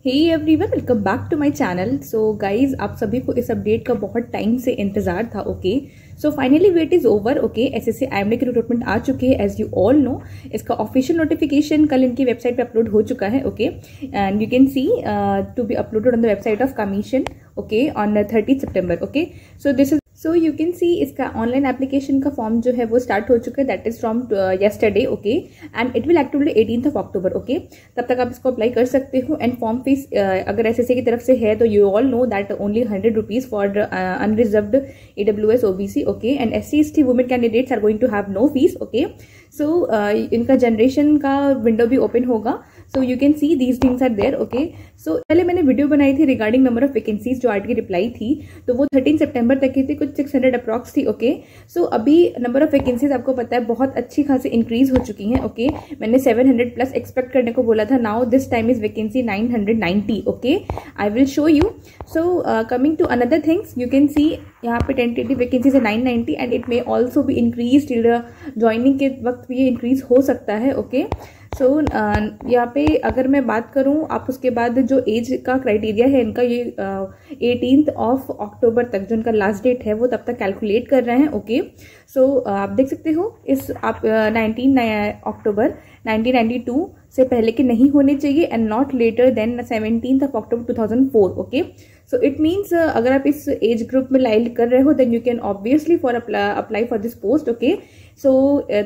Hey everyone, welcome back to my channel. So guys, आप सभी को इस अपडेट का बहुत टाइम से इंतजार था। Okay, so finally wait is over. Okay, SSC IMD की रिक्रूटमेंट आ चुकी है एज यू ऑल नो। इसका ऑफिशियल नोटिफिकेशन कल इनकी वेबसाइट पे अपलोड हो चुका है। Okay, and you can see to be uploaded on the website of commission okay on 30 सितंबर। Okay, so this is so you can see इसका online application का फॉर्म जो है वो स्टार्ट हो चुका है, that is from yesterday. Okay, and it will actively 18 October. Okay, तब तक आप इसको अप्लाई कर सकते हो। एंड फॉर्म फीस अगर एसएससी की तरफ से है तो you all know that only 100 rupees for unreserved EWS OBC. Okay, and SC ST women candidates are going to have no fees. Okay, so इनका जनरेशन का विंडो भी ओपन होगा। So you can see these things are there. Okay, so पहले मैंने video बनाई थी regarding number of vacancies जो art की रिप्लाई थी, तो वो 13 सितंबर तक की थी, कुछ 600 अप्रॉक्स थी। ओके, सो अभी नंबर ऑफ वैकेंसीज आपको पता है बहुत अच्छी खासी इंक्रीज हो चुकी हैं। ओके, मैंने 700 प्लस एक्सपेक्ट करने को बोला था। Now this time is vacancy 990। Okay, I will show you. So coming to another things, you can see यहाँ पे टेंटेटिव वैकेंसीज है 990 एंड इट मे ऑल्सो भी इंक्रीज टिल ज्वाइनिंग के वक्त भी ये इंक्रीज हो सकता है। ओके, सो यहाँ पे अगर मैं बात करूँ, आप उसके बाद जो एज का क्राइटेरिया है इनका, ये 18 अक्टूबर तक जो इनका लास्ट डेट है वो तब तक कैलकुलेट कर रहे हैं। ओके, सो आप देख सकते हो इस आप 19 अक्टूबर 1992 से पहले के नहीं होने चाहिए and not later than 17 October 2004। Okay, so it means अगर आप इस एज ग्रुप में लाइल कर रहे हो then you can obviously for apply for this post. Okay, so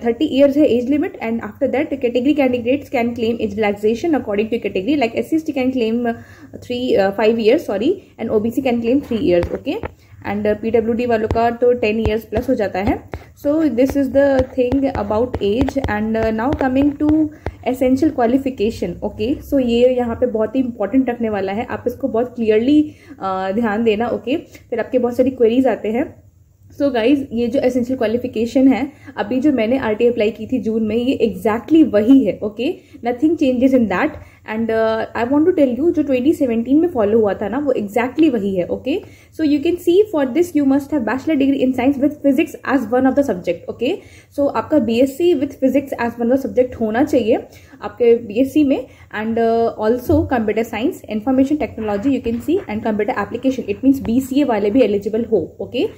30 years है age limit and after that category candidates can claim age relaxation according to category, like SC/ST can claim 5 years sorry, and OBC can claim 3 years. Okay, and PWD वालों का तो 10 years plus हो जाता है। So this is the thing about age. And now coming to essential qualification. Okay, so ये यहाँ पे बहुत ही इंपॉर्टेंट रखने वाला है, आप इसको बहुत क्लियरली ध्यान देना। ओके, फिर आपके बहुत सारी क्वेरीज आते हैं। सो गाइज, ये जो एसेंशियल क्वालिफिकेशन है अभी जो मैंने आरटी अप्लाई की थी जून में, ये एग्जैक्टली वही है। Okay, nothing changes in that and I want to tell you जो 2017 में फॉलो हुआ था ना वो एग्जैक्टली वही है। Okay, so you can see for this you must have bachelor degree in science with physics as one of the subject. Okay, so आपका BSc with physics as one of the subject होना चाहिए आपके BSc में, and also computer science, information technology you can see, and computer application, it means BCA वाले भी eligible हो। Okay,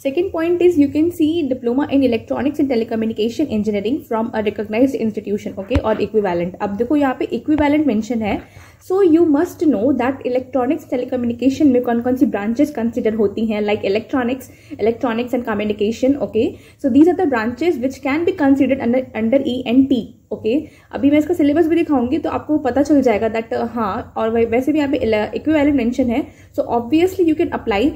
second point is you can see diploma in electronics and telecommunication engineering from a recognized institution, okay, or equivalent। अब देखो यहाँ पे equivalent mention है, so you must know that electronics telecommunication में कौन कौन सी branches consider होती हैं, like electronics and communication। okay, so these are the branches which can be considered under ENT। Okay, अभी मैं इसका सिलेबस भी दिखाऊंगी तो आपको पता चल जाएगा दैट हाँ, और वैसे भी यहाँ पे इक्विवेलेंट मेंशन है, so obviously you can apply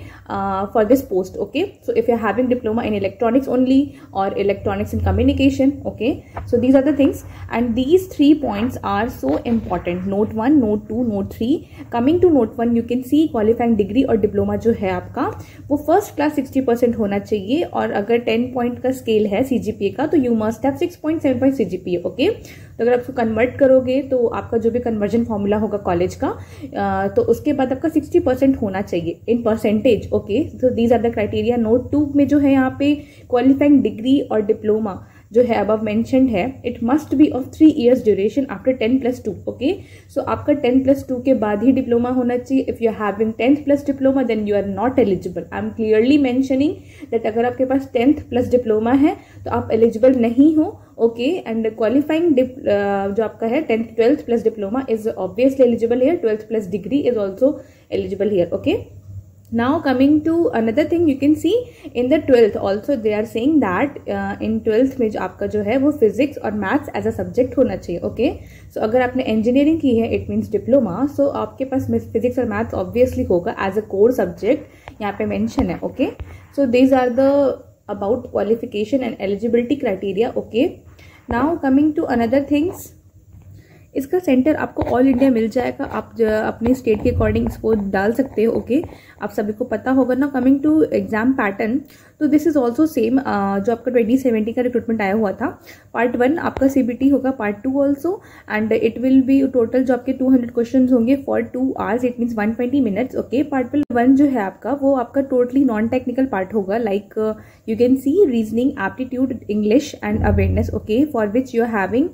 for this post. Okay, so if you are having diploma in electronics only और electronics in communication. Okay, so these are the things and these 3 points are so important. Note 1, note 2, note 3। Coming to note 1, you can see qualifying degree और diploma जो है आपका वो first class 60% होना चाहिए, और अगर 10 पॉइंट का स्केल है CGPA का तो you must have 6.75 CGPA। Okay, तो अगर आप उसको कन्वर्ट करोगे तो आपका जो भी कन्वर्जन फॉर्मूला होगा कॉलेज का, तो उसके बाद आपका 60% होना चाहिए इन परसेंटेज। ओके, तो these are the criteria. Note 2 में जो है यहाँ पे क्वालिफाइंग डिग्री और डिप्लोमा जो है अबव मेंशन्ड है, it must be of 3 years duration after 10+2। Okay, so आपका 10+2 के बाद ही डिप्लोमा होना चाहिए। If you are having 10th plus diploma then you are not eligible. I am clearly mentioning that अगर आपके पास 10th प्लस डिप्लोमा है तो आप एलिजिबल नहीं हो। ओके, एंड क्वालिफाइंग जो आपका है 10th 12th plus diploma is obviously eligible here, 12th plus degree is also eligible here. Okay, now coming to another thing, you can see in the 12th also they are saying that in 12th में जो आपका जो है वो physics और maths as a subject होना चाहिए। Okay, सो अगर आपने इंजीनियरिंग की है इट मीन्स डिप्लोमा, सो आपके पास फिजिक्स और मैथ्स ऑब्वियसली होगा एज अ कोर सब्जेक्ट, यहाँ पे मेंशन है। Okay, so these are the about qualification and eligibility criteria. Okay, now coming to another things, इसका सेंटर आपको ऑल इंडिया मिल जाएगा, आप अपने स्टेट के अकॉर्डिंग इसको डाल सकते हो। ओके, आप सभी को पता होगा ना। कमिंग टू एग्जाम पैटर्न, तो दिस इज ऑल्सो सेम जो आपका 2070 का रिक्रूटमेंट आया हुआ था। पार्ट 1 आपका CBT होगा, part 2 also, and it will be total जो आपके 200 क्वेश्चन होंगे for 2 hours, it means 120 minutes. Okay, part 1 जो है आपका वो आपका टोटली नॉन टेक्निकल पार्ट होगा, like you can see reasoning, aptitude, English and awareness, okay, for which you are having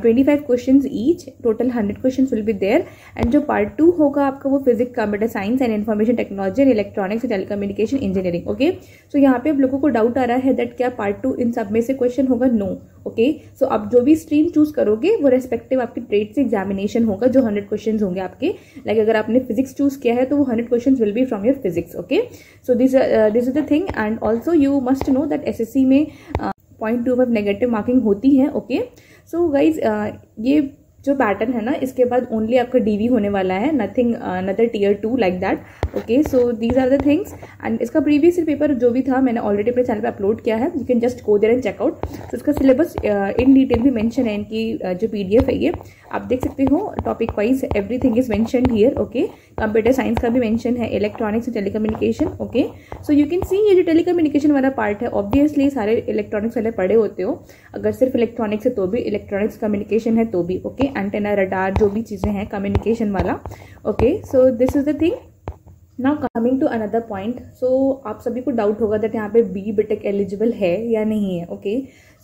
25 question each, total 100 question will be there. And जो part 2 होगा आपका वो physics, computer science and information technology and electronics and telecommunication engineering. Okay, so यहाँ पे आप लोगों को doubt आ रहा है दैट क्या पार्ट 2 इन सब में से क्वेश्चन होगा? नो। ओके, सो आप जो भी स्ट्रीम चूज करोगे वो रेस्पेक्टिव आपकी ट्रेड से एग्जामिनेशन होगा, जो 100 क्वेश्चन होंगे आपके। लाइक अगर आपने फिजिक्स चूज किया है तो वो 100 question will B from your physics. Okay, so this is the thing. And also you must know that SSC में 0.25 नेगेटिव मार्किंग होती है। ओके, सो गाइज ये जो पैटर्न है ना, इसके बाद ओनली आपका DV होने वाला है, nothing another Tier 2 like that. Okay, so these are the things. And इसका प्रीवियस पेपर जो भी था मैंने ऑलरेडी अपने चैनल पे अपलोड किया है, you can just go there and check out. तो इसका सिलेबस इन डिटेल भी मेंशन है, इनकी जो PDF है ये आप देख सकते हो, topic wise everything is mentioned here. Okay, computer science का भी मेंशन है, electronics and telecommunication. Okay, so you can सी ये जो टेलीकम्युनिकेशन वाला पार्ट है, ऑब्वियसली सारे इलेक्ट्रॉनिक्स वाले पढ़े होते हो, अगर सिर्फ इलेक्ट्रॉनिक्स है तो भी, इलेक्ट्रॉनिक्स कम्युनिकेशन है तो भी। ओके, एंटेना, रडार, जो भी चीजें हैं कम्युनिकेशन वाला। Okay, so this is the thing. Now coming to another point, so आप सभी को डाउट होगा दैट यहाँ पे BTech एलिजिबल है या नहीं है। ओके,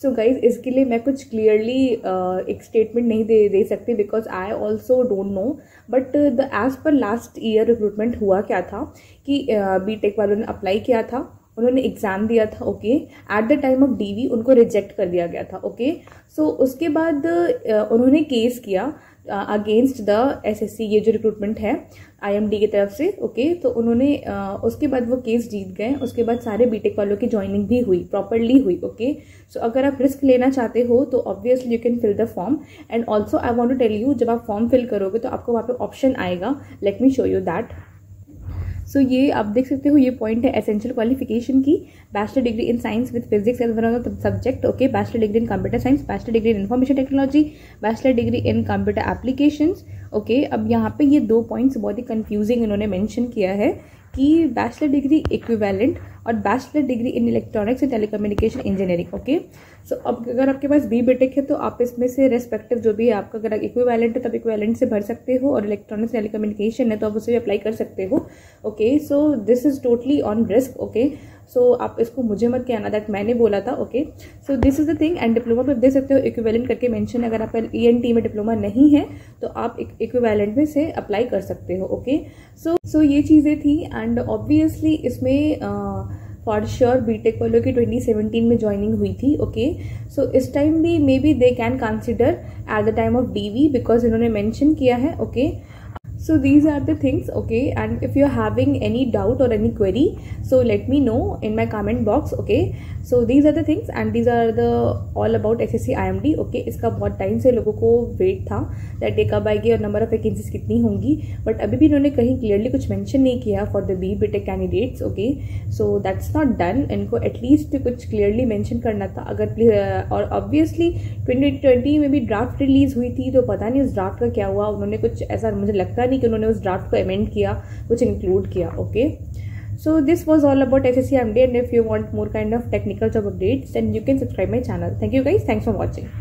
सो गाइज इसके लिए मैं कुछ क्लियरली एक स्टेटमेंट नहीं दे सकती, because I also don't know, but the as per last year recruitment हुआ क्या था कि BTech वालों ने अप्लाई किया था, उन्होंने एग्जाम दिया था। ओके, एट ड टाइम ऑफ DV उनको रिजेक्ट कर दिया गया था। ओके, सो उसके बाद उन्होंने केस किया अगेंस्ट द SSC, ये जो रिक्रूटमेंट है IMD की तरफ से। ओके, तो उन्होंने उसके बाद वो केस जीत गए, उसके बाद सारे BTech वालों की ज्वाइनिंग भी हुई, प्रॉपरली हुई। ओके, सो अगर आप रिस्क लेना चाहते हो तो obviously you can fill the form. And also I want to tell you, जब आप फॉर्म फिल करोगे तो आपको वहाँ पे ऑप्शन आएगा, let me show you that. So ये आप देख सकते हो, ये पॉइंट है एसेंशियल क्वालिफिकेशन की, bachelor degree in science with physics as one of the subject. Okay, bachelor degree in computer science, bachelor degree in information technology, bachelor degree in computer applications. Okay, अब यहाँ पे ये 2 points बहुत ही confusing इन्होंने mention किया है कि bachelor degree equivalent और bachelor degree in electronics and telecommunication engineering. Okay, so अब अगर आपके पास BTech है तो आप इसमें से रेस्पेक्टिव जो भी है आपका, अगर इक्विवेलेंट है तब इक्विवेलेंट से भर सकते हो, और इलेक्ट्रॉनिक्स टेलीकम्युनिकेशन है तो आप उसे भी अप्लाई कर सकते हो। Okay, so this is totally on risk. Okay, so आप इसको मुझे मत कहना दैट मैंने बोला था। Okay, so this is the thing. And diploma पे देख सकते हो इक्विवेलेंट करके मेंशन, अगर आपका ENT में डिप्लोमा नहीं है तो आप इक्विवेलेंट में से अप्लाई कर सकते हो। ओके, सो ये चीज़ें थी। एंड ऑब्वियसली इसमें फॉर श्योर BTech वालों की 2017 में ज्वाइनिंग हुई थी। ओके, सो इस टाइम भी may be they can consider at the time of DV, because इन्होंने मेंशन किया है। Okay, so these are the things. Okay, and if you're having any doubt or any query, so let me know in my comment box. Okay, so these are the things and these are the all about SSC IMD. Okay, इसका बहुत time से लोगों को wait था that ये कब आएगी और नंबर ऑफ वैकेंसीज कितनी होंगी, बट अभी भी इन्होंने कहीं क्लियरली कुछ मेंशन नहीं किया for the BTech candidates. Okay, so that's not done, इनको एटलीस्ट कुछ क्लियरली मेंशन करना था। अगर और ऑब्वियसली 2020 में भी ड्राफ्ट रिलीज हुई थी, तो पता नहीं उस ड्राफ्ट का क्या हुआ, उन्होंने कुछ ऐसा मुझे लगता नहीं कि उन्होंने उस ड्राफ्ट को अमेंड किया, कुछ इंक्लूड किया। Okay, so this was all about SSC IMD, and if you want more kind of technical job updates then you can subscribe my channel. Thank you guys, thanks for watching.